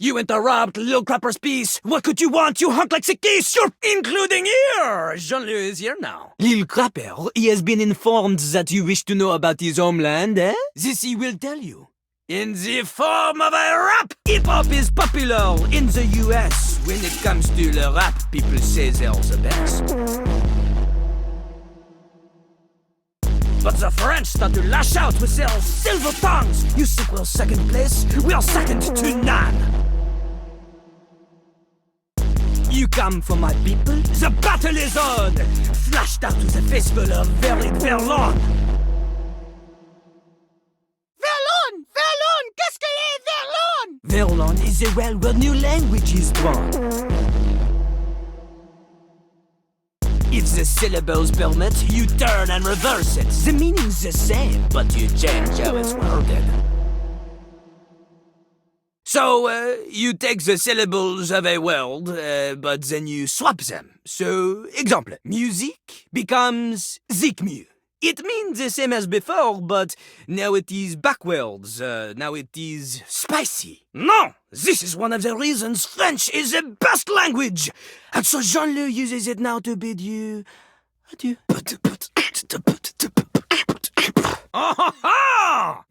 You interrupt Lil Crapper's piece. What could you want, you hunk like sick geese? You're including here! Jean-Loo is here now. Lil Crapper, he has been informed that you wish to know about his homeland, eh? This he will tell you. In the form of a rap! Hip-hop is popular in the US. When it comes to the rap, people say they're the best. But the French start to lash out with their silver tongues. You think we're second place? We are second to none. You come from my people? The battle is on! Flashed out with a fistful of very Verlon. Verlon, qu'est-ce que est Verlon? Verlon is a well where new language is born. If the syllables permit, you turn and reverse it. The meaning's the same, but you change how it's worded. So, you take the syllables of a word, but then you swap them. So, example, music becomes zikmu. It means the same as before, but now it is backwards. Now it is spicy. No! This is one of the reasons French is the best language! And so Jean-Loo uses it now to bid you adieu.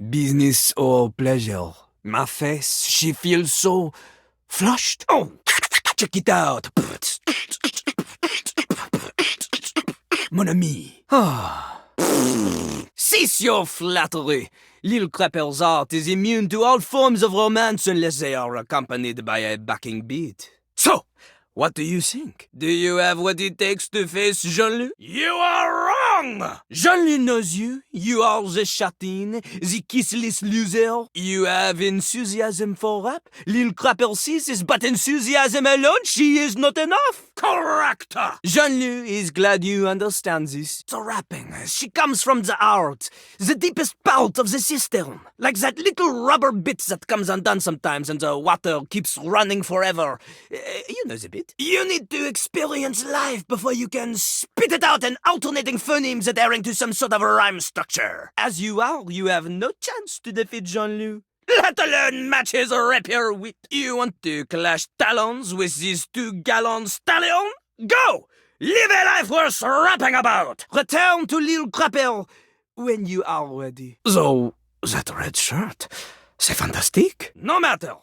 Business or pleasure? My face, she feels so flushed. Oh, check it out. Mon ami. Cease your flattery. Lil Crapper's art is immune to all forms of romance unless they are accompanied by a backing beat. So, what do you think? Do you have what it takes to face Jeanlu? You are wrong! Jeanlu knows you. You are the chatin, the kissless loser. You have enthusiasm for rap. Lil Crapper sees this, but enthusiasm alone, she is not enough. Correct! Jeanlu is glad you understand this. The rapping, she comes from the heart, the deepest part of the system. Like that little rubber bit that comes undone sometimes and the water keeps running forever. You know the bit. You need to experience life before you can spit it out in alternating phonemes adhering to some sort of rhyme structure. As you are, you have no chance to defeat Jean-Loo. Let alone match his rapier wit. You want to clash talons with these two gallant stallions? Go! Live a life worth rapping about! Return to Lil Crapper when you are ready. So, that red shirt, c'est fantastique. No matter.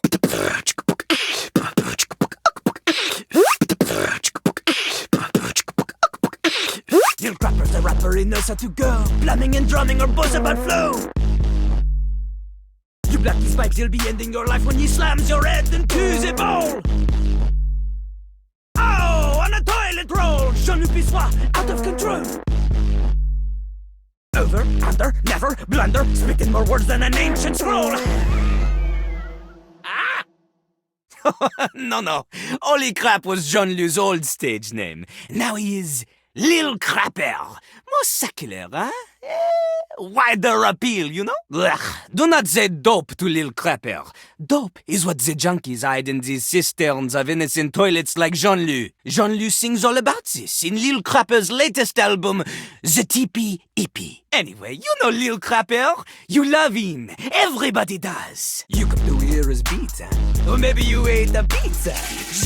Lil Crapper's the rapper, he knows how to go. Plumbing and drumming or both about flow. You black these pipes, you'll be ending your life when he slams your head into the bowl. Oh, on a toilet roll, Jean-Loo Pissoir, out of control. Over, under, never, blunder, speaking more words than an ancient scroll. Ah! No. Holy Crap was Jean-Loo's old stage name. Now he is Lil Crapper. More secular, huh? Wider appeal, you know? Ugh. Do not say dope to Lil Crapper. Dope is what the junkies hide in these cisterns of innocent toilets like Jean-Loo. Jean-Loo sings all about this in Lil Crapper's latest album, The Teepee Hippie. Anyway, you know Lil Crapper. You love him. Everybody does. You come to hear his beats, huh? Or maybe you ate a pizza.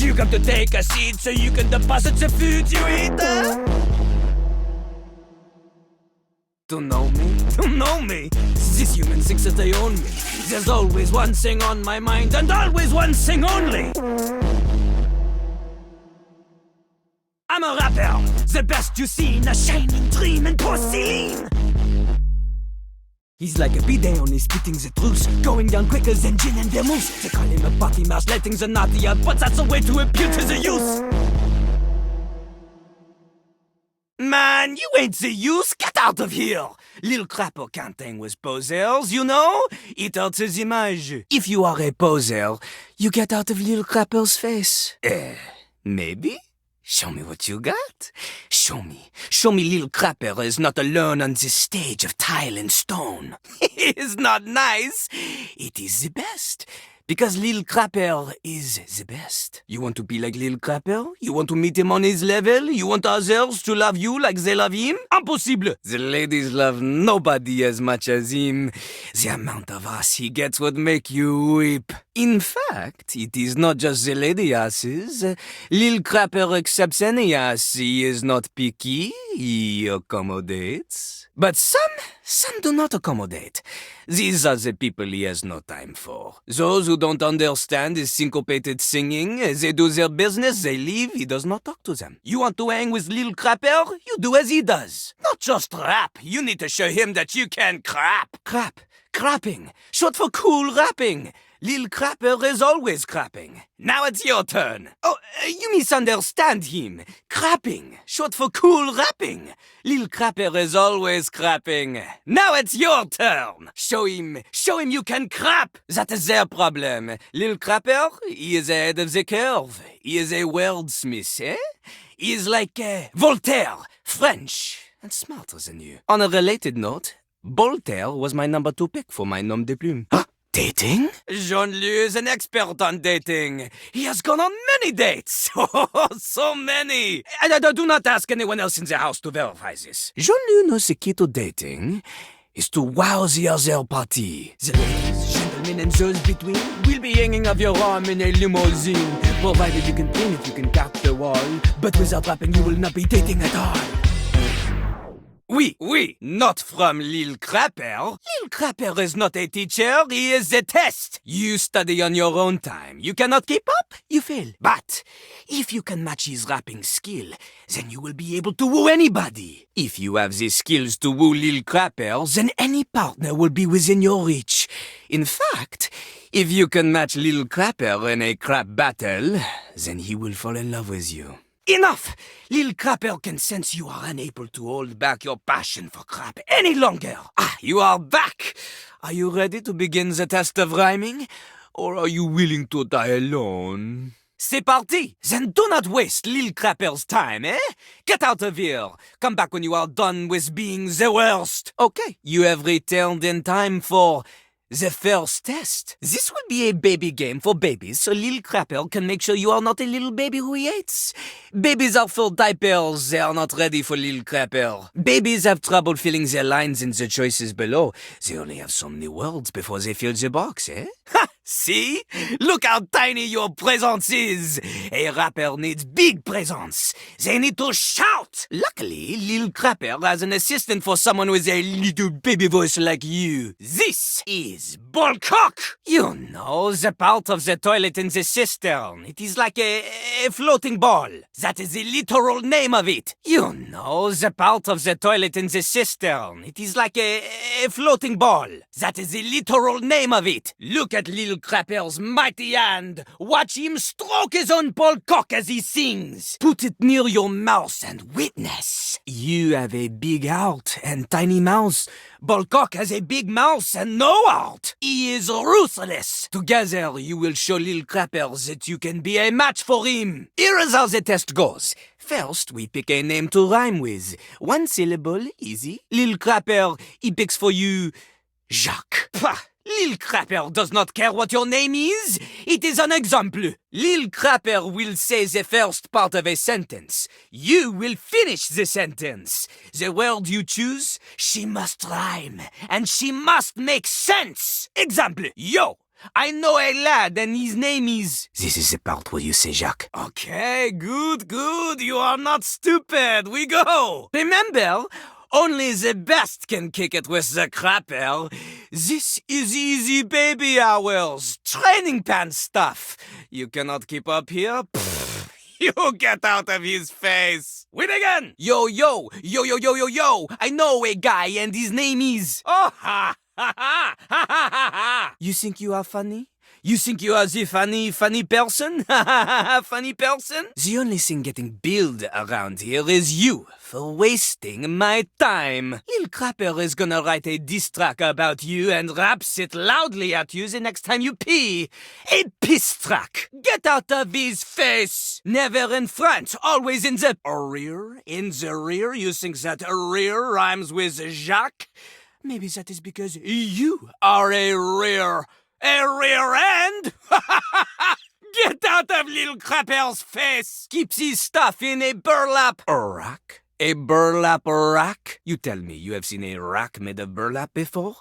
You come to take a seat so you can deposit the food you eat, huh? To know me? To know me? This human thinks that they own me. There's always one thing on my mind and always one thing only. I'm a rapper, the best you've seen, a shining dream in porcelain. He's like a bidet, only spitting the truth, going down quicker than gin and vermouth. They call him a party mouse, letting the naughty out, but that's a way to appeal to the youth. Man, you ain't the use, get out of here! Lil Crapper can't hang with posers, you know? It hurts his image. If you are a poser, you get out of Lil Crapper's face. Maybe? Show me what you got. Show me Lil Crapper is not alone on this stage of tile and stone. It is not nice. It is the best. Because Lil Crapper is the best. You want to be like Lil Crapper? You want to meet him on his level? You want others to love you like they love him? Impossible! The ladies love nobody as much as him. The amount of ass he gets would make you weep. In fact, it is not just the lady asses. Lil Crapper accepts any ass. He is not picky. He accommodates. But some do not accommodate. These are the people he has no time for. Those who don't understand his syncopated singing, they do their business, they leave, he does not talk to them. You want to hang with Lil Crapper? You do as he does. Not just rap, you need to show him that you can crap. Crapping. Short for cool rapping. Lil Crapper is always crapping. Now it's your turn. Oh, you misunderstand him. Crapping. Short for cool rapping. Lil Crapper is always crapping. Now it's your turn. Show him you can crap. That is their problem. Lil Crapper, he is ahead of the curve. He is a wordsmith, eh? He is like Voltaire, French, and smarter than you. On a related note, Voltaire was my number 2 pick for my nom de plume. Huh? Dating? Jean-Loo is an expert on dating. He has gone on many dates. Oh, so many. Do not ask anyone else in the house to verify this. Jean-Loo knows the key to dating is to wow the other party. The ladies, gentlemen, and those between will be hanging off your arm in a limousine, provided you can clean if you can cap the wall. But without rapping, you will not be dating at all. Oui, not from Lil Crapper. Lil Crapper is not a teacher, he is a test. You study on your own time. You cannot keep up, you fail. But if you can match his rapping skill, then you will be able to woo anybody. If you have the skills to woo Lil Crapper, then any partner will be within your reach. In fact, if you can match Lil Crapper in a crap battle, then he will fall in love with you. Enough! Lil Crapper can sense you are unable to hold back your passion for crap any longer. You are back! Are you ready to begin the test of rhyming? Or are you willing to die alone? C'est parti! Then do not waste Lil Crapper's time, eh? Get out of here! Come back when you are done with being the worst! Okay, you have returned in time for the first test. This will be a baby game for babies, so Lil Crapper can make sure you are not a little baby who he hates. Babies are full diapers, they are not ready for Lil Crapper. Babies have trouble filling their lines in the choices below. They only have so many words before they fill the box, eh? Ha! See? Look how tiny your presence is! A rapper needs big presence. They need to shout! Luckily, Lil Crapper has an assistant for someone with a little baby voice like you. This is Ballcock! You know, the part of the toilet in the cistern. It is like a floating ball. That is the literal name of it. You know, the part of the toilet in the cistern. It is like a floating ball. That is the literal name of it. Look at Lil Crapper's mighty hand. Watch him stroke his own Ballcock as he sings. Put it near your mouth and witness. You have a big heart and tiny mouth. Ballcock has a big mouth and no heart. He is ruthless. Together, you will show Lil Crapper that you can be a match for him. Here is how the test goes. First, we pick a name to rhyme with. 1 syllable, easy. Lil Crapper, he picks for you Jacques. Pah! Lil Crapper does not care what your name is. It is an example. Lil Crapper will say the first part of a sentence. You will finish the sentence. The word you choose, she must rhyme, and she must make sense. Example, yo. I know a lad and his name is... This is the part where you say Jacques. Okay, good. You are not stupid. We go. Remember... Only the best can kick it with the Crapper. This is easy baby hours. Training pants stuff. You cannot keep up here? Pfft, you get out of his face. Win again. Yo. I know a guy and his name is... Oh, ha. You think you are funny? You think you are the funny person? Funny person? The only thing getting billed around here is you for wasting my time. Lil Crapper is gonna write a diss track about you and raps it loudly at you the next time you pee. A piss track. Get out of his face. Never in front, always in the rear. In the rear, you think that rear rhymes with Jacques? Maybe that is because you are a rear. A rear end? Get out of little Crapper's face! Keeps his stuff in a burlap rack. A burlap rack? You tell me you have seen a rack made of burlap before?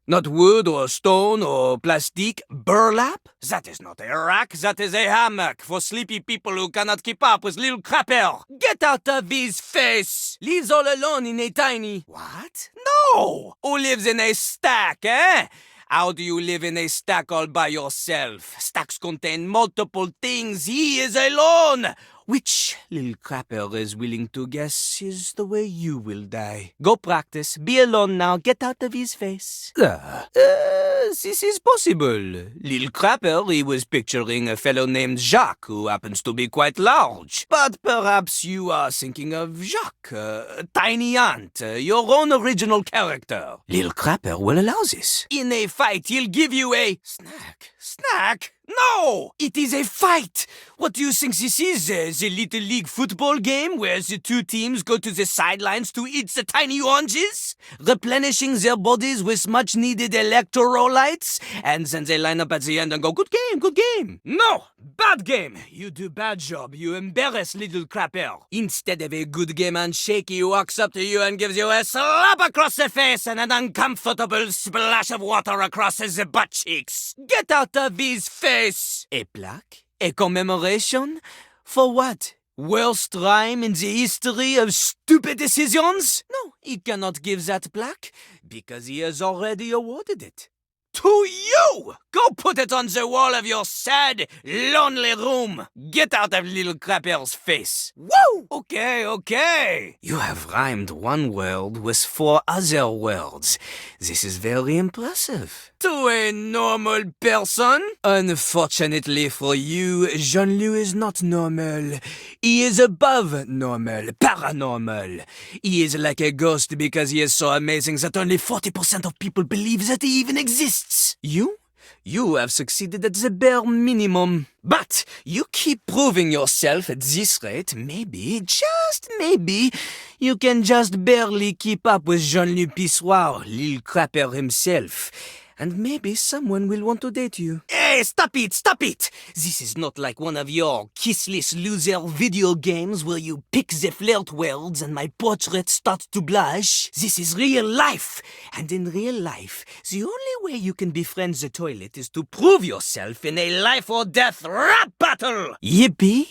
Not wood or stone or plastic. Burlap? That is not a rack, that is a hammock for sleepy people who cannot keep up with little Crapper. Get out of his face! Lives all alone in a tiny... What? No! Who lives in a stack, eh? How do you live in a stack all by yourself? Stacks contain multiple things. He is alone! Which little Crapper is willing to guess is the way you will die. Go practice. Be alone now. Get out of his face. This is possible. Little Crapper, he was picturing a fellow named Jacques, who happens to be quite large. But perhaps you are thinking of Jacques, tiny ant, your own original character. Little Crapper will allow this. In a fight, he'll give you a... Snack? Snack? No! It is a fight! What do you think this is? The Little League football game where the two teams go to the sidelines to eat the tiny oranges? Replenishing their bodies with much-needed electrolytes? And then they line up at the end and go, good game, good game! No! Bad game! You do bad job. You embarrass little Crapper. Instead of a good game handshake, he walks up to you and gives you a slap across the face and an uncomfortable splash of water across his butt cheeks. Get out of his face! A plaque? A commemoration? For what? Worst rhyme in the history of stupid decisions? No, he cannot give that plaque because he has already awarded it. To you! Go put it on the wall of your sad, lonely room. Get out of little Crapper's face. Woo! Okay. You have rhymed one word with 4 other words. This is very impressive. To a normal person? Unfortunately for you, Jean-Loo is not normal. He is above normal, paranormal. He is like a ghost because he is so amazing that only 40% of people believe that he even exists. You have succeeded at the bare minimum. But you keep proving yourself at this rate, maybe, just maybe, you can just barely keep up with Jean-Loo Pissoir, Lil Crapper himself. And maybe someone will want to date you. Hey, stop it! This is not like one of your kissless loser video games where you pick the flirt words and my portrait starts to blush. This is real life. And in real life, the only way you can befriend the toilet is to prove yourself in a life or death rap battle. Yippee!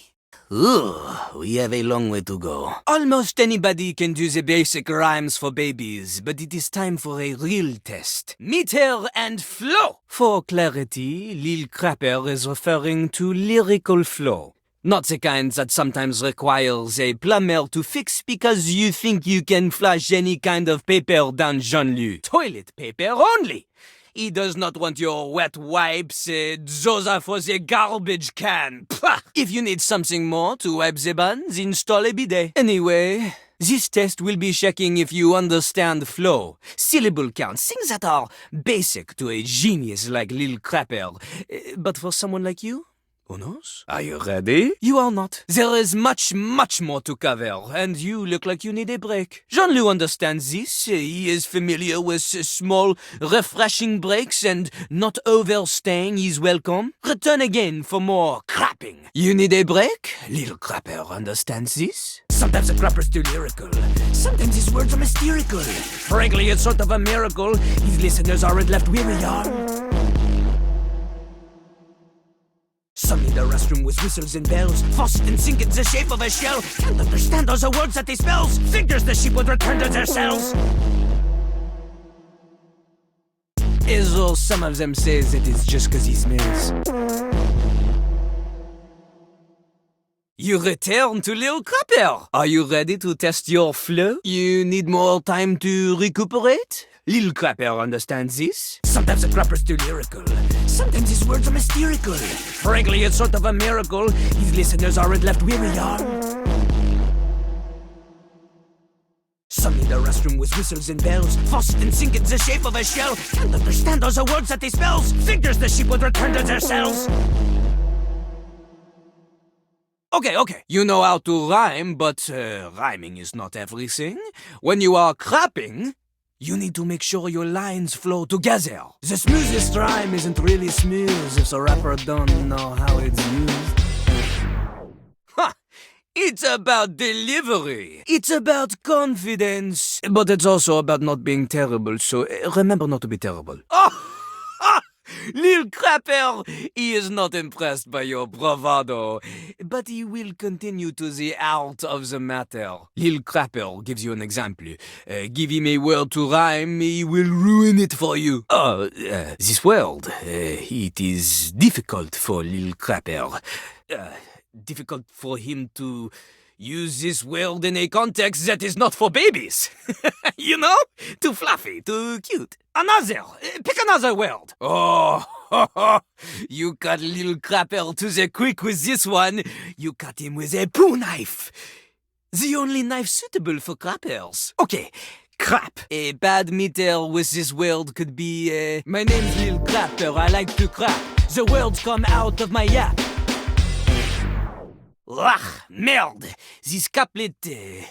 Ooh, we have a long way to go. Almost anybody can do the basic rhymes for babies, but it is time for a real test. Meter and flow. For clarity, Lil Crapper is referring to lyrical flow. Not the kind that sometimes requires a plumber to fix because you think you can flush any kind of paper down Jeanlu. Toilet paper only. He does not want your wet wipes, those are for the garbage can. Pah! If you need something more to wipe the buns, install a bidet. Anyway, this test will be checking if you understand flow, syllable counts, things that are basic to a genius like Lil Crapper. But for someone like you, who knows? Are you ready? You are not. There is much more to cover, and you look like you need a break. Jean-Loo understands this. He is familiar with small, refreshing breaks, and not overstaying is welcome. Return again for more crapping. You need a break? Little Crapper understands this. Sometimes the Crapper's too lyrical. Sometimes his words are mysterical. Frankly, it's sort of a miracle. His listeners aren't left weary, y'all. Some need a restroom with whistles and bells. Faucet and sink in the shape of a shell. Can't understand all the words that he spells. Figures the sheep would return to their cells. As though some of them say that it's just cause he smells. You return to Lil Crapper. Are you ready to test your flow? You need more time to recuperate? Lil Crapper understands this. Sometimes the Crapper's too lyrical. Sometimes his words are mysterical. Frankly, it's sort of a miracle. His listeners aren't left weary, y'all. Some need a restroom with whistles and bells. Faucet and sink in the shape of a shell. Can't understand all the words that he spells. Figures the sheep would return to their cells. Okay. You know how to rhyme, but rhyming is not everything. When you are crapping, You need to make sure your lines flow together. The smoothest rhyme isn't really smooth if the rapper don't know how it's used. Ha! It's about delivery. It's about confidence. But it's also about not being terrible, so remember not to be terrible. Oh! Lil Crapper, he is not impressed by your bravado, but he will continue to the art of the matter. Lil Crapper gives you an example. Give him a word to rhyme, he will ruin it for you. This word, it is difficult for Lil Crapper. Difficult for him to use this word in a context that is not for babies. You know? Too fluffy, too cute. Pick another word. Oh, you cut Lil Crapper to the quick with this one. You cut him with a poo knife. The only knife suitable for crappers. Okay, crap. A bad meter with this word could be, my name's Lil Crapper, I like to crap. The words come out of my yap. Merde! This couplet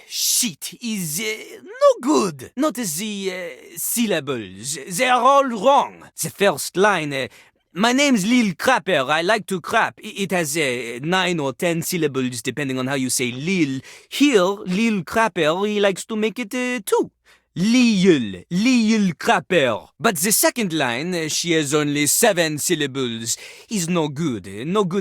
shit is no good. Notice the syllables. They are all wrong. The first line, my name's Lil Crapper, I like to crap. It has 9 or 10 syllables depending on how you say Lil. Here, Lil Crapper, he likes to make it 2. Lil Crapper. But the second line, she has only 7 syllables. Is no good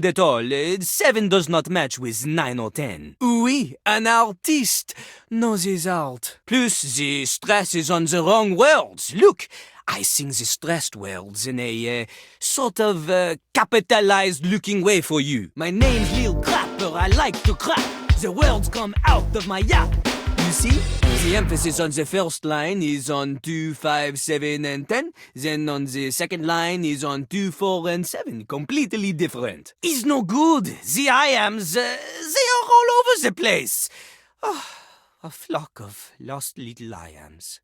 at all. 7 does not match with 9 or 10. Oui, an artiste knows his art. Plus, the stress is on the wrong words. Look, I sing the stressed words in a sort of capitalized looking way for you. My name's Lil Crapper, I like to crap. The words come out of my yap. You see? The emphasis on the first line is on 2, 5, 7, and 10. Then on the second line is on 2, 4, and 7. Completely different. It's no good. The I-ams, they are all over the place. Oh, a flock of lost little I-ams.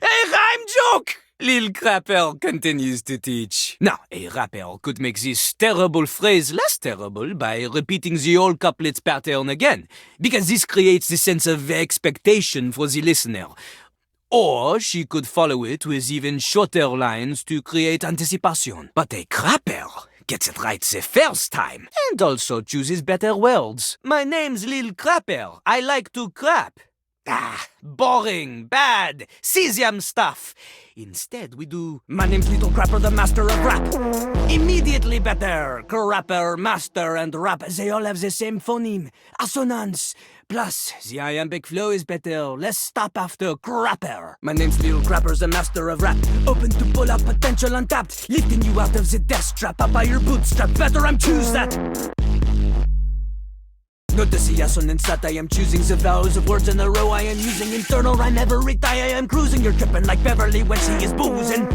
A rhyme joke! Lil Crapper continues to teach. Now, a rapper could make this terrible phrase less terrible by repeating the whole couplet's pattern again, because this creates a sense of expectation for the listener. Or she could follow it with even shorter lines to create anticipation. But a crapper gets it right the first time, and also chooses better words. My name's Lil Crapper. I like to crap. Boring, bad, cesium stuff. Instead, we do, my name's Little Crapper, the master of rap. Immediately better. Crapper, master, and rap, they all have the same phoneme, assonance. Plus, the iambic flow is better. Let's stop after crapper. My name's Little Crapper, the master of rap. Open to pull out potential untapped. Lifting you out of the death trap. Up by your bootstrap. Better I'm choose that. Notice the assonance that I am choosing the vowels of words in a row. I am using internal rhyme every time I am cruising. You're tripping like Beverly when she is boozing.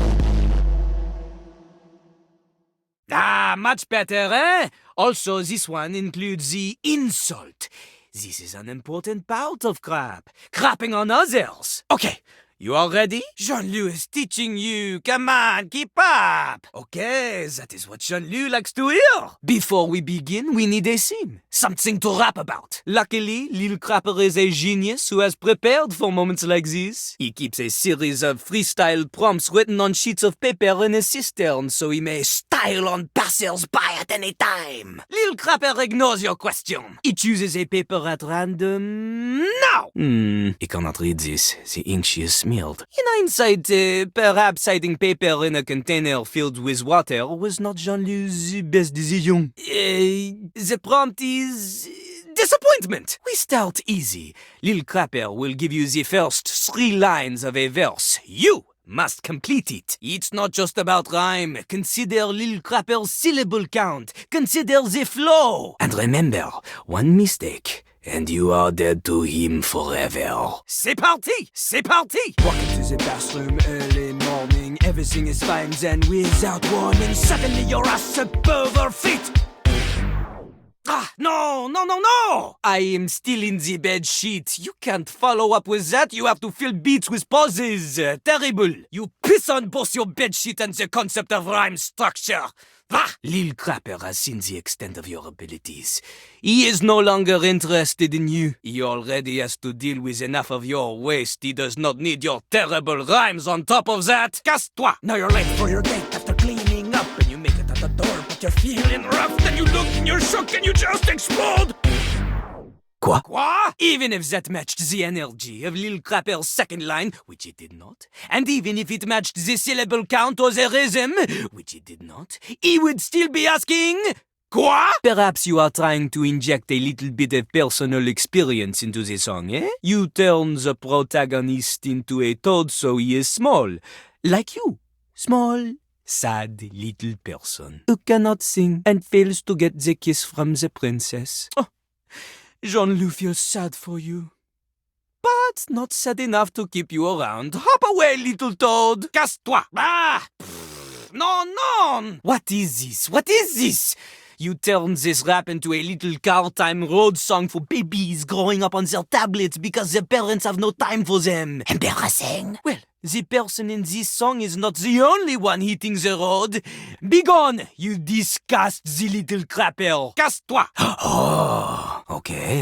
Much better, eh? Also, this one includes the insult. This is an important part of crap. Crapping on others. Okay, you all ready? Jean-Loo is teaching you. Come on, keep up. Okay, that is what Jean-Loo likes to hear. Before we begin, we need a theme. Something to rap about. Luckily, Lil Crapper is a genius who has prepared for moments like this. He keeps a series of freestyle prompts written on sheets of paper in a cistern so he may style on passers-by at any time. Lil Crapper ignores your question. He chooses a paper at random now. He cannot read this. The ink she is smeared. In hindsight, perhaps hiding paper in a container filled with water was not Jean-Lou's best decision. The prompt is disappointment. We start easy. Lil Crapper will give you the first 3 lines of a verse. You must complete it. It's not just about rhyme. Consider Lil Crapper's syllable count. Consider the flow. And remember, one mistake and you are dead to him forever. C'est parti! C'est parti! Walk into the bathroom early morning. Everything is fine, then without warning, suddenly your ass above her feet. No! I am still in the bed sheet. You can't follow up with that. You have to fill beats with pauses. Terrible. You piss on both your bed sheet and the concept of rhyme structure. Ah! Lil Crapper has seen the extent of your abilities. He is no longer interested in you. He already has to deal with enough of your waste. He does not need your terrible rhymes on top of that. Casse-toi! Now you're late for your date after cleaning up, and you make it at the door, but you're feeling rough. Then you look and you're shook and you just explode. Quoi? Even if that matched the energy of Lil Crapper's second line, which it did not, and even if it matched the syllable count or the rhythm, which it did not, he would still be asking, Quoi? Perhaps you are trying to inject a little bit of personal experience into the song, eh? You turn the protagonist into a toad so he is small, like you. Small, sad little person who cannot sing and fails to get the kiss from the princess. Oh. Jean-Loo feels sad for you. But not sad enough to keep you around. Hop away, little toad! Casse-toi! Ah! Non! What is this? You turn this rap into a little car time road song for babies growing up on their tablets because their parents have no time for them. Embarrassing. Well, the person in this song is not the only one hitting the road. Begone, you disgust the little crapper. Casse-toi! Oh, okay.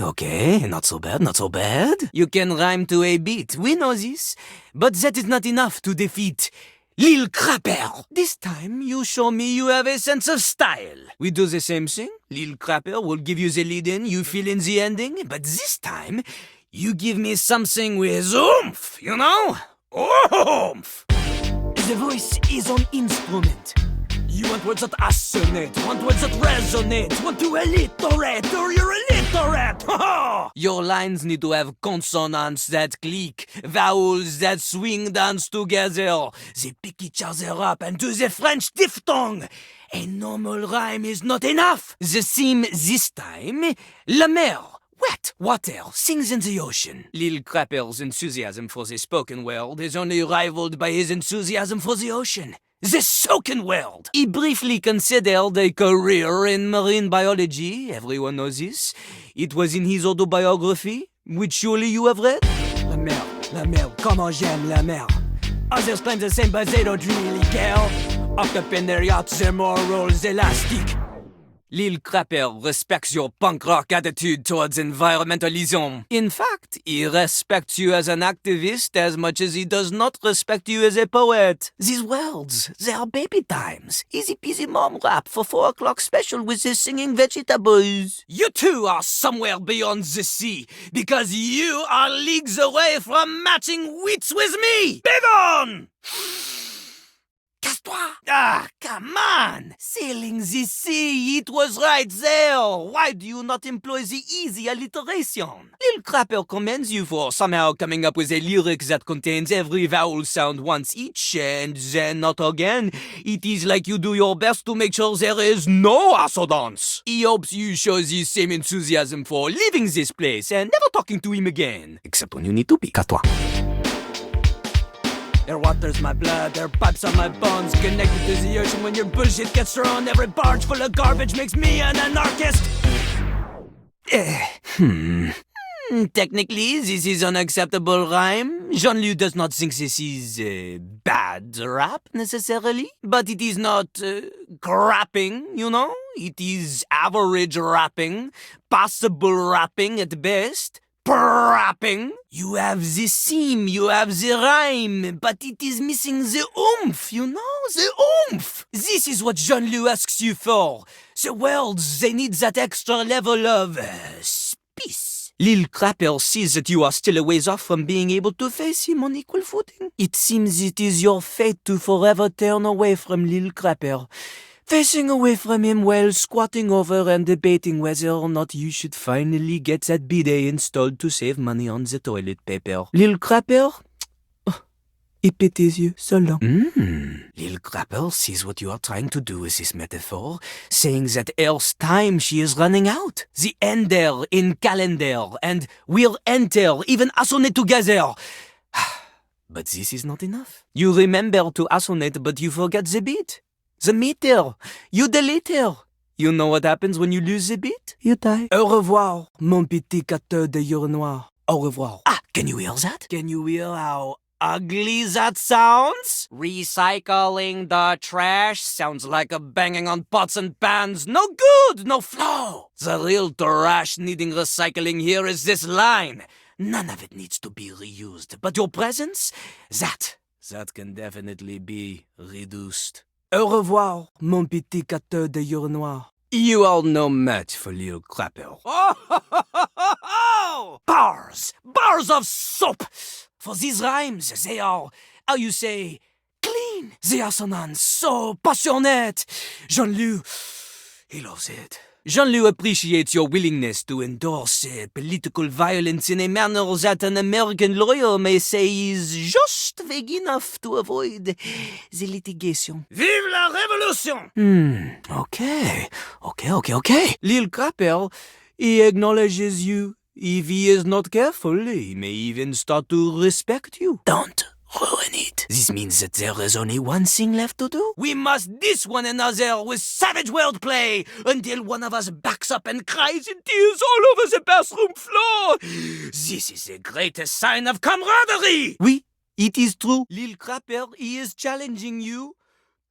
Not so bad. You can rhyme to a beat, we know this. But that is not enough to defeat Lil Crapper. This time, you show me you have a sense of style. We do the same thing. Lil Crapper will give you the lead in, you fill in the ending. But this time, you give me something with oomph, you know? Oomph! The voice is an instrument. You want words that assonate, want words that resonate, want to alliterate, or you're illiterate! Your lines need to have consonants that click, vowels that swing dance together. They pick each other up and do the French diphthong. A normal rhyme is not enough. The theme this time, la mer. Wet water sings in the ocean. Lil Crapper's enthusiasm for the spoken word is only rivaled by his enthusiasm for the ocean. The soaking world! He briefly considered a career in marine biology. Everyone knows this. It was in his autobiography, which surely you have read. La mer, comment j'aime la mer. Others claim the same, but they don't really care. Up in their yachts, their morals elastic. Lil Crapper respects your punk rock attitude towards environmentalism. In fact, he respects you as an activist as much as he does not respect you as a poet. These words, they are baby times. Easy peasy mom rap for 4 o'clock special with the singing vegetables. You two are somewhere beyond the sea, because you are leagues away from matching wits with me. Begone! Casse-toi! Ah, come on! Sailing the sea, it was right there! Why do you not employ the easy alliteration? Lil Crapper commends you for somehow coming up with a lyric that contains every vowel sound once each, and then not again. It is like you do your best to make sure there is no assonance. He hopes you show the same enthusiasm for leaving this place and never talking to him again. Except when you need to be. Casse-toi. Their water's my blood, their pipes are my bones. Connected to the ocean when your bullshit gets thrown. Every barge full of garbage makes me an anarchist. Technically, this is unacceptable rhyme. Jean-Loo does not think this is bad rap, necessarily. But it is not crapping, you know? It is average rapping, passable rapping at best. Rapping. You have the theme, you have the rhyme, but it is missing the oomph, you know? The oomph! This is what Jean-Loo asks you for. The words, they need that extra level of space. Lil Crapper sees that you are still a ways off from being able to face him on equal footing. It seems it is your fate to forever turn away from Lil Crapper. Facing away from him while squatting over and debating whether or not you should finally get that bidet installed to save money on the toilet paper. Lil Crapper, he pities you so long. Lil Crapper sees what you are trying to do with this metaphor, saying that Earth's time she is running out. The ender in calendar, and we'll enter, even assonate together. But this is not enough. You remember to assonate, but you forget the beat. The meter. You delete her. You know what happens when you lose the beat? You die. Au revoir, mon petit gâteau de urinoir. Au revoir. Ah, can you hear that? Can you hear how ugly that sounds? Recycling the trash sounds like a banging on pots and pans. No good, no flow. The real trash needing recycling here is this line. None of it needs to be reused, but your presence, that can definitely be reduced. Au revoir, mon petit cateur de urinoir. You all know much for little crapper. Oh! Bars of soap! For these rhymes, they are, how you say, clean. They are so passionate. Jean-Loo, he loves it. Jean-Loo appreciates your willingness to endorse political violence in a manner that an American lawyer may say is just vague enough to avoid the litigation. Vive la révolution! Okay. Lil Crapper, he acknowledges you. If he is not careful, he may even start to respect you. Don't ruin it. This means that there is only one thing left to do. We must diss one another with savage wordplay until one of us backs up and cries in tears all over the bathroom floor. This is the greatest sign of camaraderie. Oui, it is true. Lil Crapper, he is challenging you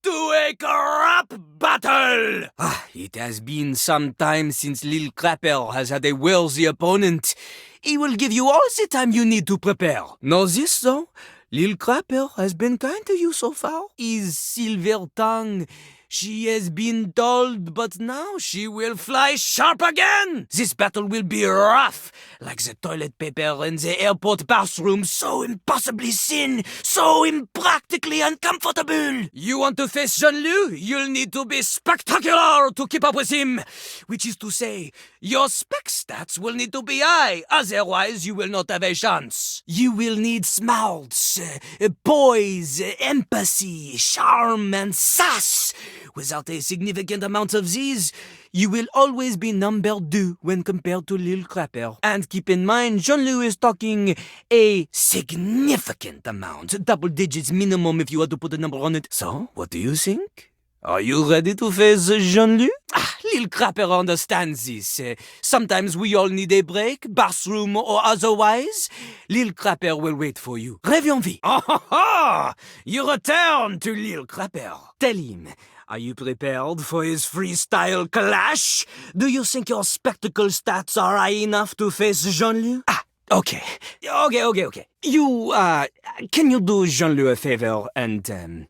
to a rap battle! It has been some time since Lil Crapper has had a worthy opponent. He will give you all the time you need to prepare. Know this, though? Lil Crapper has been kind to you so far. His silver tongue, she has been dulled, but now she will fly sharp again. This battle will be rough, like the toilet paper in the airport bathroom, so impossibly thin, so impractically uncomfortable. You want to face Jeanlu? You'll need to be spectacular to keep up with him. Which is to say, your spec stats will need to be high, otherwise you will not have a chance. You will need smarts, poise, empathy, charm, and sass. Without a significant amount of these, you will always be number 2 when compared to Lil Crapper. And keep in mind, Jean-Loo is talking a significant amount. Double digits minimum if you had to put a number on it. So, what do you think? Are you ready to face Jean-Loo? Lil Crapper understands this. Sometimes we all need a break, bathroom or otherwise. Lil Crapper will wait for you. Reviens vite. You return to Lil Crapper. Tell him, are you prepared for his freestyle clash? Do you think your spectacle stats are high enough to face Jean-Loo? Okay. You, can you do Jean-Loo a favor and,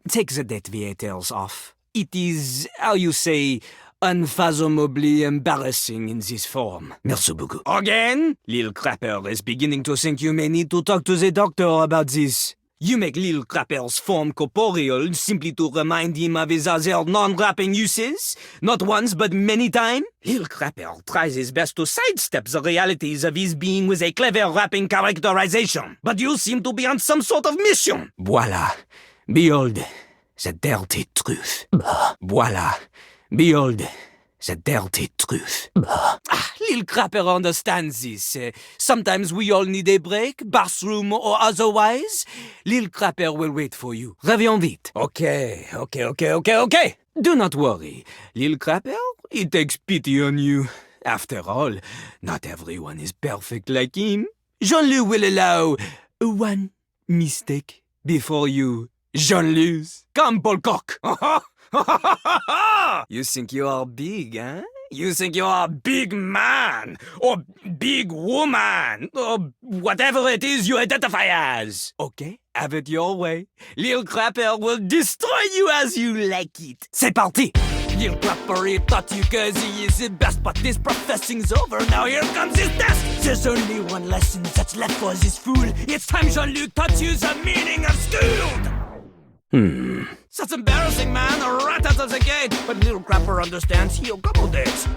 take the deviators off? It is, how you say, unfathomably embarrassing in this form. Merci beaucoup. Again? Lil Crapper is beginning to think you may need to talk to the doctor about this. You make Lil Crapper's form corporeal simply to remind him of his other non-rapping uses, not once but many times. Lil Crapper tries his best to sidestep the realities of his being with a clever rapping characterization, but you seem to be on some sort of mission. Voila. Behold, the dirty truth. Voila. Behold, the dirty truth. Lil Crapper understands this. Sometimes we all need a break, bathroom or otherwise. Lil Crapper will wait for you. Reviens vite. Okay. Do not worry. Lil Crapper, he takes pity on you. After all, not everyone is perfect like him. Jean-Loo will allow one mistake before you Jean-Lose. Come, Polcock. You think you are big, huh? You think you are a big man, or big woman, or whatever it is you identify as. Okay, have it your way. Lil Crapper will destroy you as you like it. C'est parti! Lil Crapper, he taught you cause he is the best, but this professing's over, now here comes his test! There's only one lesson that's left for this fool. It's time Jean-Loo taught you the meaning of school! That's embarrassing, man, right out of the gate. But Lil Crapper understands, he'll couple days.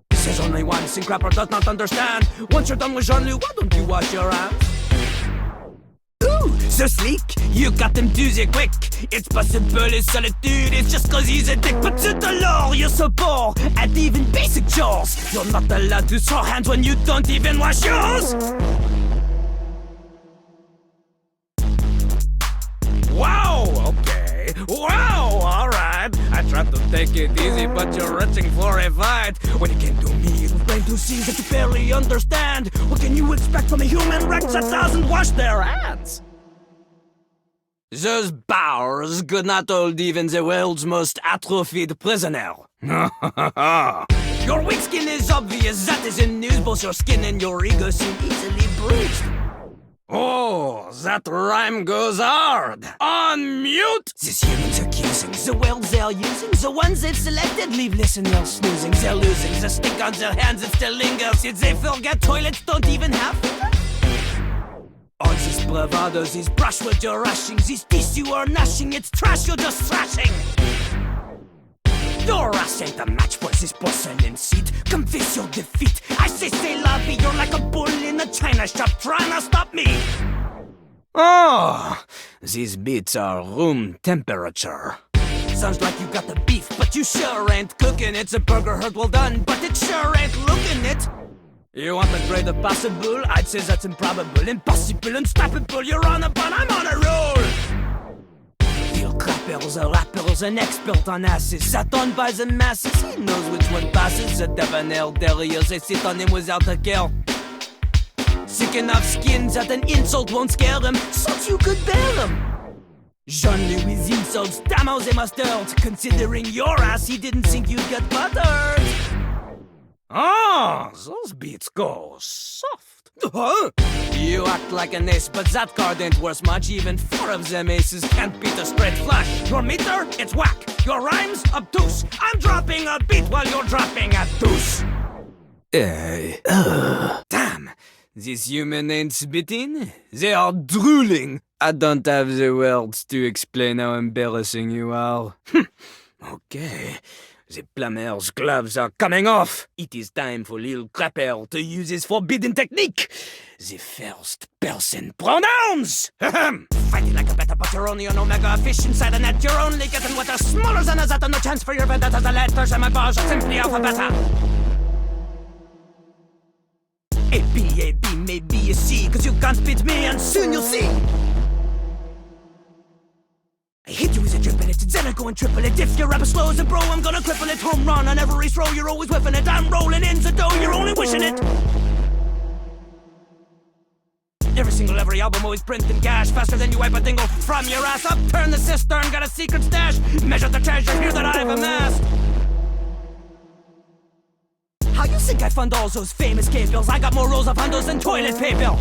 There's only one thing Crapper does not understand. Once you're done with Jean-Loo, why don't you wash your hands? Ooh, so sleek, you got him to the quick. It's possible his solitude is just cause he's a dick. But to the law, you're so poor at even basic chores. You're not allowed to throw hands when you don't even wash yours. Wow, okay. Wow, alright. I tried to take it easy, but you're reaching for a fight. When it came to me, it was plain to see that you barely understand. What can you expect from a human wreck that doesn't wash their hands? Those bars could not hold even the world's most atrophied prisoner. Your weak skin is obvious, that is in news. Both your skin and your ego seem easily bruised. Oh, that rhyme goes hard. On mute! These humans accusing, the words they're using, the ones they've selected leave listeners snoozing. They're losing the stick on their hands, it still lingers. Did they forget toilets don't even have fingers? All these bravados, these brushwords you're rushing, these teeth you are gnashing, it's trash you're just thrashing. Your ass ain't a match for this porcelain seat. Confess your defeat. I say la vie, you're like a bull in a china shop trying to stop me. Oh, these beats are room temperature. Sounds like you got the beef, but you sure ain't cooking. It's a burger heard well done, but it sure ain't looking it. You want the greater possible? I'd say that's improbable, impossible, unstoppable. You're on a bun, I'm on a roll. Real clappers, a rappers, an expert on asses, sat on by the masses. He knows which one passes. The debonair derrière, they sit on him without a care. Sick enough skins that an insult won't scare him. Thought you could bear him. Jean-Loo with insults, damn how they must hurt. Considering your ass, he didn't think you'd get buttered. Oh, those beats go soft. Huh? You act like an ace, but that card ain't worth much. Even 4 of them aces can't beat a straight flush. Your meter, it's whack. Your rhymes, obtuse. I'm dropping a beat while you're dropping a deuce. Damn, this human ain't spitting. They are drooling. I don't have the words to explain how embarrassing you are. Okay. The plumber's gloves are coming off. It is time for Lil Crapper to use his forbidden technique. The first person pronouns. Fighting like a better, but you're only an omega fish inside a net. You're only getting water smaller than a zeta. No chance for your vendetta. The letters and my bars are simply alphabeta. A, B, A, B, maybe a C. Cause you can't beat me and soon you'll see. I hit you with a triple it, then I go and triple it. If your rap is slow as a bro, I'm gonna cripple it. Home run on every throw, you're always whiffing it. I'm rolling in the dough, you're only wishing it. Every album always printing cash. Faster than you wipe a dingle from your ass. Upturn the cistern, got a secret stash. Measure the treasure here that I've amassed. How you think I fund all those famous cave bills? I got more rolls of hundos than toilet paper.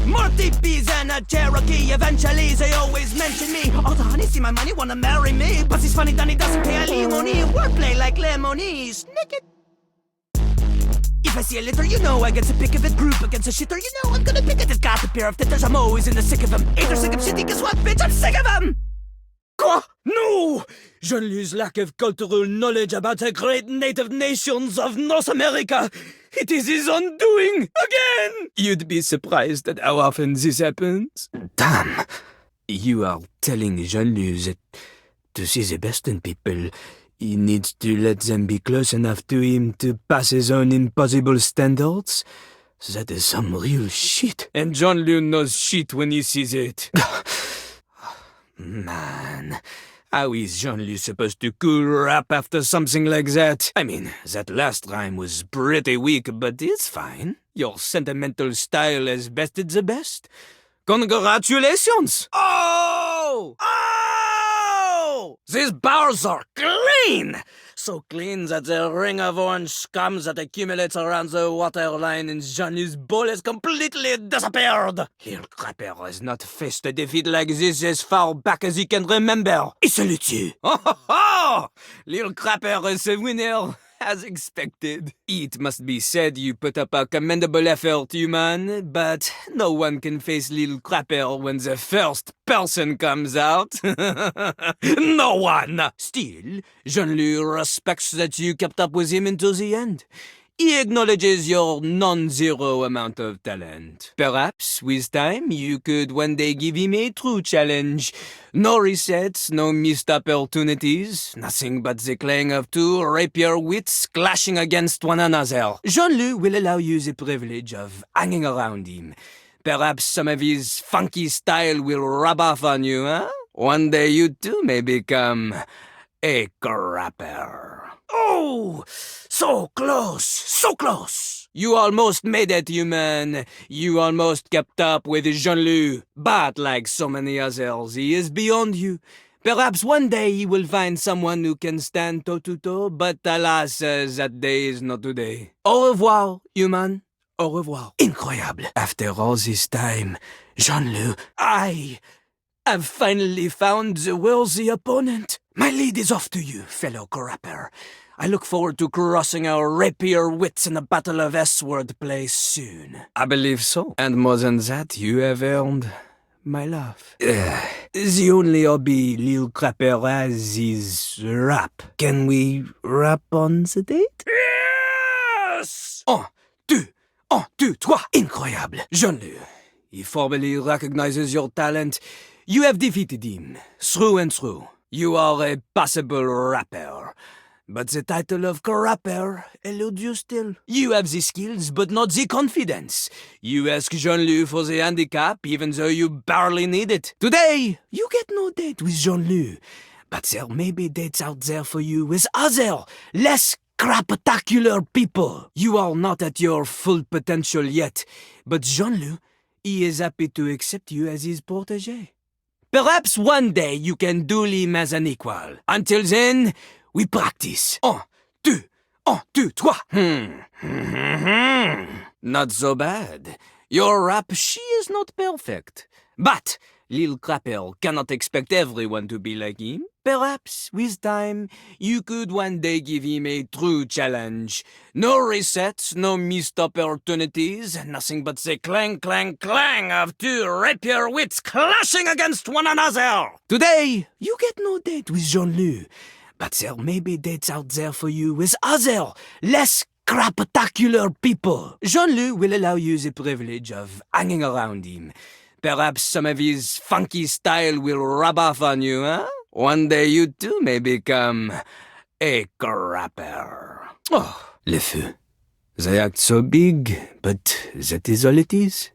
More TPs and a Cherokee. Eventually they always mention me. Oh, the honey see my money, wanna marry me. But he's funny, Danny doesn't pay alimony. Wordplay like lemony. Snick it. If I see a litter, you know I get a pick of it. Group against a shitter, you know I'm gonna pick it. It's got a pair of titters, I'm always in the sick of them. Ain't there sick of shitty, guess what, bitch, I'm sick of them. Quoi? No! Jean-Lou's lack of cultural knowledge about the great native nations of North America. It is his undoing, again! You'd be surprised at how often this happens. Damn! You are telling Jean-Loo that to see the best in people, he needs to let them be close enough to him to pass his own impossible standards? That is some real shit. And Jean-Loo knows shit when he sees it. Man, how is Jean-Loo supposed to cool rap after something like that? I mean, that last rhyme was pretty weak, but it's fine. Your sentimental style has bested the best. Congratulations! Oh! Oh! These bars are clean! So clean that the ring of orange scum that accumulates around the waterline in Jean-Lou's bowl has completely disappeared. Lil Crapper has not faced a defeat like this as far back as he can remember. He salutes you. Oh ho ho! Lil Crapper is a winner, as expected. It must be said you put up a commendable effort, human, but no one can face Lil Crapper when the first person comes out. No one! Still, Jean-Loo respects that you kept up with him until the end. He acknowledges your non-zero amount of talent. Perhaps, with time, you could one day give him a true challenge. No resets, no missed opportunities, nothing but the clang of two rapier wits clashing against one another. Jean-Loo will allow you the privilege of hanging around him. Perhaps some of his funky style will rub off on you, huh? One day you too may become a crapper. Oh! So close! So close! You almost made it, human. You almost kept up with Jean-Loo. But like so many others, he is beyond you. Perhaps one day he will find someone who can stand toe-to-toe, but alas, that day is not today. Au revoir, human. Au revoir. Incroyable. After all this time, Jean-Loo, I have finally found the worthy opponent. My lead is off to you, fellow crapper. I look forward to crossing our rapier wits in a battle of S-word play soon. I believe so. And more than that, you have earned my love. The only hobby Lil Crapper has is rap. Can we rap on the date? Yes! Un, deux, trois. Incroyable. Jean-Loo, he formally recognizes your talent. You have defeated him, through and through. You are a passable rapper. But the title of crapper eludes you still. You have the skills, but not the confidence. You ask Jean-Loo for the handicap, even though you barely need it. Today, you get no date with Jean-Loo. But there may be dates out there for you with other, less craptacular people. You are not at your full potential yet, but Jean-Loo, he is happy to accept you as his protégé. Perhaps one day you can duel him as an equal. Until then, we practice. Un, deux, trois. Not so bad. Your rap, she is not perfect. But Lil Crapper cannot expect everyone to be like him. Perhaps, with time, you could one day give him a true challenge. No resets, no missed opportunities, nothing but the clang, clang, clang of two rapier wits clashing against one another. Today, you get no date with Jean-Loo. But there may be dates out there for you with other, less craptacular people. Jean-Loo will allow you the privilege of hanging around him. Perhaps some of his funky style will rub off on you, huh? One day you too may become a crapper. Oh, le feu. They act so big, but that is all it is.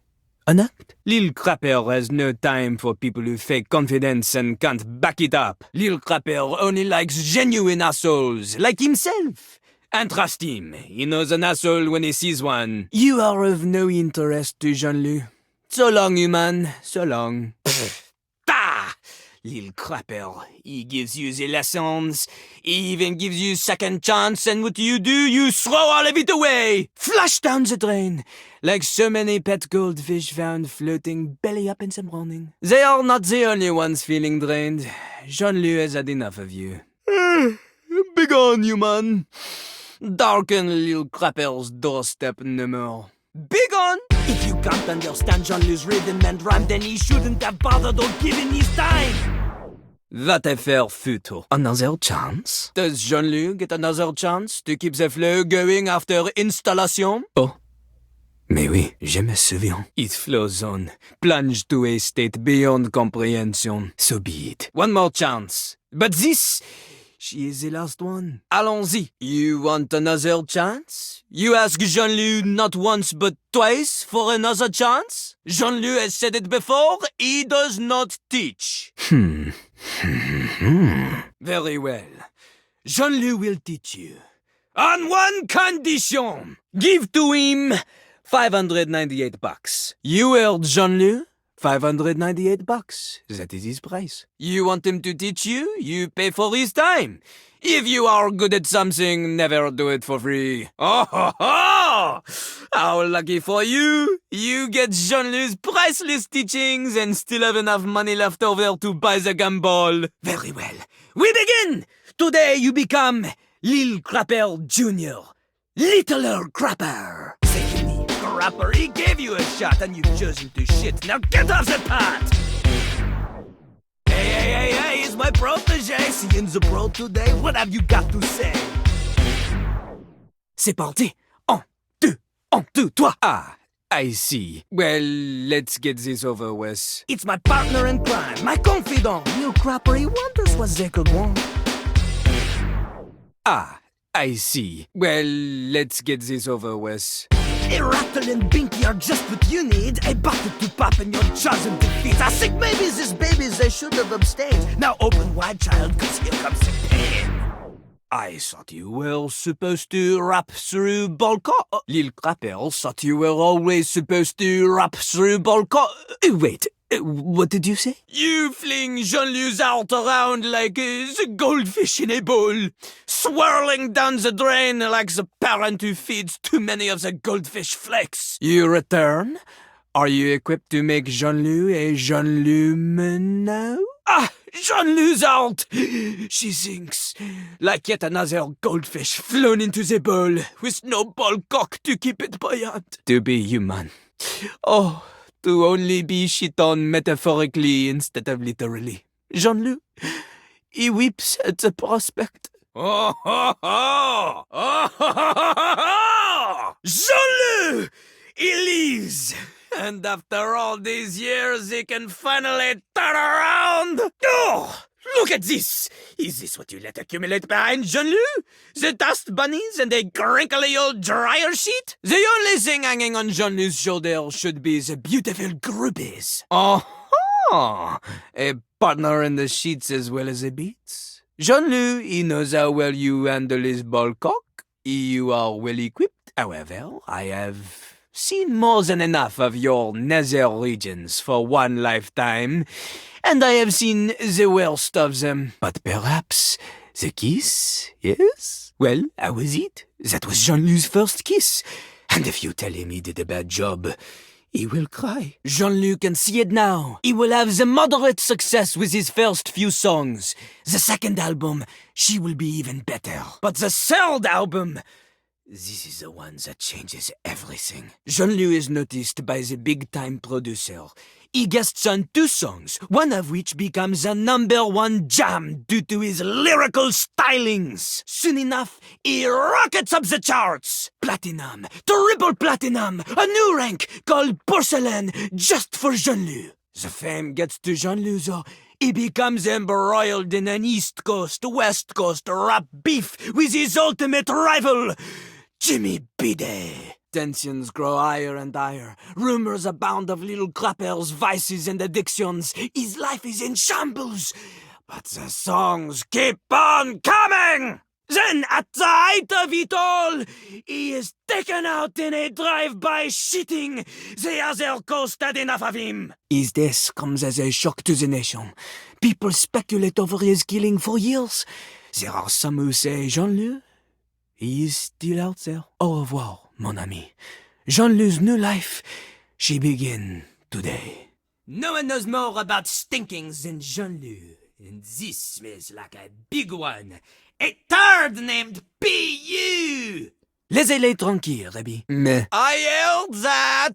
An act? Lil Crapper has no time for people who fake confidence and can't back it up. Lil Crapper only likes genuine assholes, like himself. And trust him, he knows an asshole when he sees one. You are of no interest to Jean-Loo. So long, human, so long. Ah! Lil Crapper, he gives you the lessons. He even gives you second chance, and what do? You throw all of it away! Flush down the drain, like so many pet goldfish found floating belly up in the morning. They are not the only ones feeling drained. Jean-Loo has had enough of you. Begone, human. Darken Lil Crapper's doorstep no more. Begone! If you can't understand Jean-Lou's rhythm and rhyme, then he shouldn't have bothered or given his time. That affair futile. Another chance? Does Jean-Loo get another chance to keep the flow going after installation? Oh. Mais oui, je me souviens. It flows on, plunged to a state beyond comprehension. So be it. One more chance. But this... she is the last one. Allons-y. You want another chance? You ask Jean-Loo not once but twice for another chance? Jean-Loo has said it before, he does not teach. Very well. Jean-Loo will teach you. On one condition. Give to him $598. You heard Jean-Loo? $598. That is his price. You want him to teach you? You pay for his time. If you are good at something, never do it for free. Oh, ho, ho! How lucky for you! You get Jean-Lou's priceless teachings and still have enough money left over to buy the gumball. Very well. We begin! Today you become Lil Crapper Jr. Littler Crapper. Crapper, he gave you a shot and you've chosen to shit. Now get off the pot! Hey, he's my protégé. Seeing the pro today, what have you got to say? C'est parti! Un, deux, trois! Ah, I see. Well, let's get this over with. It's my partner in crime, my confidant. Lil Crapper, he wonders what they could want. Ah, I see. Well, let's get this over with. A rattle and binky are just what you need. A bottle to pop in your jaws and defeat. I think maybe these babies, they should have abstained. Now open wide, child, cause here comes the pain. I thought you were supposed to rap through Balkan. Lil Crapper thought you were always supposed to rap through Balkan. Wait, what did you say? You fling Jean-Lu's out around like the goldfish in a bowl, swirling down the drain like the parent who feeds too many of the goldfish flakes. You return? Are you equipped to make Jeanlu a Jeanlu now? Ah, Jeanlu's out! She sinks, like yet another goldfish flown into the bowl, with no ball cock to keep it buoyant. To be human. Oh, to only be shit on metaphorically instead of literally. Jeanlu, he weeps at the prospect. Oh, ho, ho! Oh, ho, ho, ho! Jeanlu! He leaves! And after all these years, he can finally turn around! Oh! Look at this! Is this what you let accumulate behind Jeanlu? The dust bunnies and a crinkly old dryer sheet? The only thing hanging on Jeanlu's shoulder should be the beautiful groupies. Oh, a partner in the sheets as well as the beats. Jeanlu, he knows how well you handle his ball cock. You are well equipped. However, I have seen more than enough of your nether regions for one lifetime, and I have seen the worst of them. But perhaps the kiss, yes? Well, how was it? That was Jean-Lu's first kiss. And if you tell him he did a bad job, he will cry. Jean-Lu can see it now. He will have the moderate success with his first few songs. The second album, she will be even better. But the third album, this is the one that changes everything. Jean-Lu is noticed by the big-time producer. He guests on 2 songs, one of which becomes a #1 jam due to his lyrical stylings. Soon enough, he rockets up the charts. Platinum, triple platinum, a new rank called porcelain just for Jean-Lu. The fame gets to Jean-Lu though. He becomes embroiled in an East Coast, West Coast rap beef with his ultimate rival, Jimmy B-Day. Tensions grow higher and higher. Rumors abound of Lil Crapper's vices and addictions. His life is in shambles. But the songs keep on coming! Then, at the height of it all, he is taken out in a drive-by shitting. The other coast had enough of him. His death comes as a shock to the nation. People speculate over his killing for years. There are some who say Jean-Lu, he is still out there. Au revoir, mon ami. Jean-Lu's new life, she begin today. No one knows more about stinkings than Jean-Lu, and this smells like a big one. A turd named P.U. Laissez-les tranquilles, Rabbi. Mais I heard that!